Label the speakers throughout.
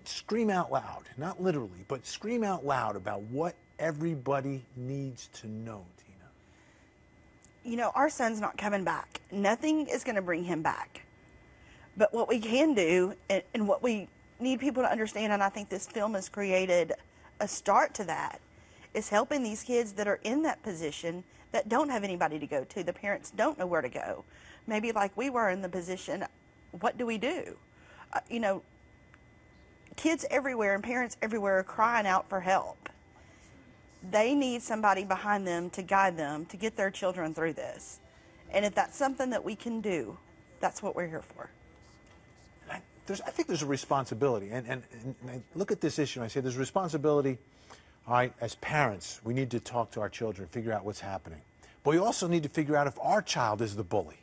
Speaker 1: scream out loud, not literally, but scream out loud about what everybody needs to know, Tina.
Speaker 2: You know, our son's not coming back. Nothing is going to bring him back. But what we can do, and what we need people to understand, and I think this film has created a start to that, is helping these kids that are in that position that don't have anybody to go to. The parents don't know where to go. Maybe like we were in the position, what do we do? You know, kids everywhere and parents everywhere are crying out for help. They need somebody behind them to guide them to get their children through this. And if that's something that we can do, that's what we're here for.
Speaker 1: I think there's a responsibility, and I look at this issue and I say there's a responsibility, all right, as parents, we need to talk to our children, figure out what's happening. But we also need to figure out if our child is the bully,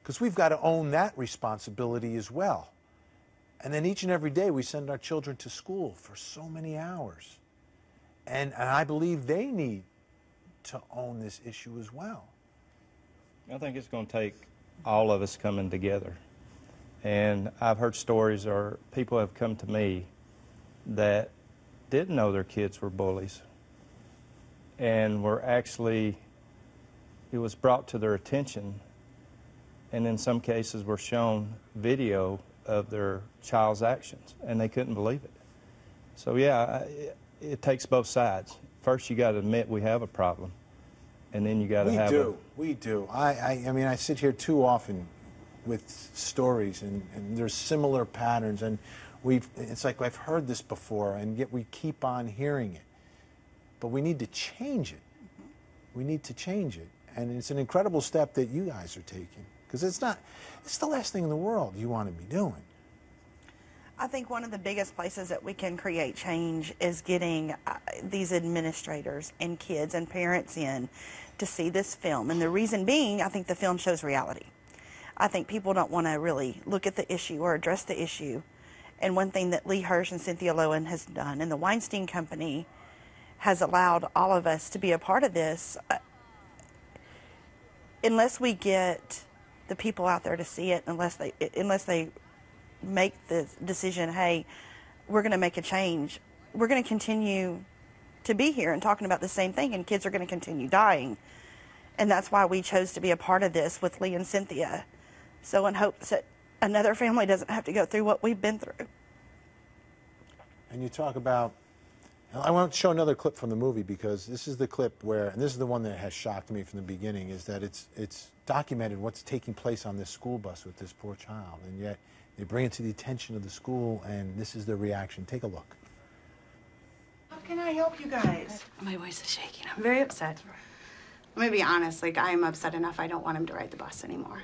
Speaker 1: because we've got to own that responsibility as well. And then each and every day we send our children to school for so many hours. And I believe they need to own this issue as well.
Speaker 3: I think it's going to take all of us coming together. And I've heard stories, or people have come to me that didn't know their kids were bullies and were actually, it was brought to their attention, and in some cases were shown video of their child's actions, and they couldn't believe it. So yeah, it takes both sides. First, you got to admit we have a problem, and then you got to have
Speaker 1: We do. I mean, I sit here too often with stories, and there's similar patterns, and it's like I've heard this before, and yet we keep on hearing it. But we need to change it. We need to change it. And it's an incredible step that you guys are taking, because it's the last thing in the world you want to be doing.
Speaker 2: I think one of the biggest places that we can create change is getting these administrators and kids and parents in to see this film. And the reason being, I think the film shows reality. I think people don't want to really look at the issue or address the issue. And one thing that Lee Hirsch and Cynthia Lowen has done, and the Weinstein Company has allowed all of us to be a part of this, unless we get the people out there to see it, unless they make the decision, hey, we're going to make a change, we're going to continue to be here and talking about the same thing, and kids are going to continue dying. And that's why we chose to be a part of this with Lee and Cynthia. So in hopes that another family doesn't have to go through what we've been through.
Speaker 1: And you talk about, I want to show another clip from the movie, because this is the clip where, and this is the one that has shocked me from the beginning, is that it's documented what's taking place on this school bus with this poor child, and yet they bring it to the attention of the school, and this is their reaction. Take a look.
Speaker 4: How can I help you guys?
Speaker 5: My voice is shaking. I'm very upset. I'm gonna be honest, like, I'm upset enough I don't want him to ride the bus anymore.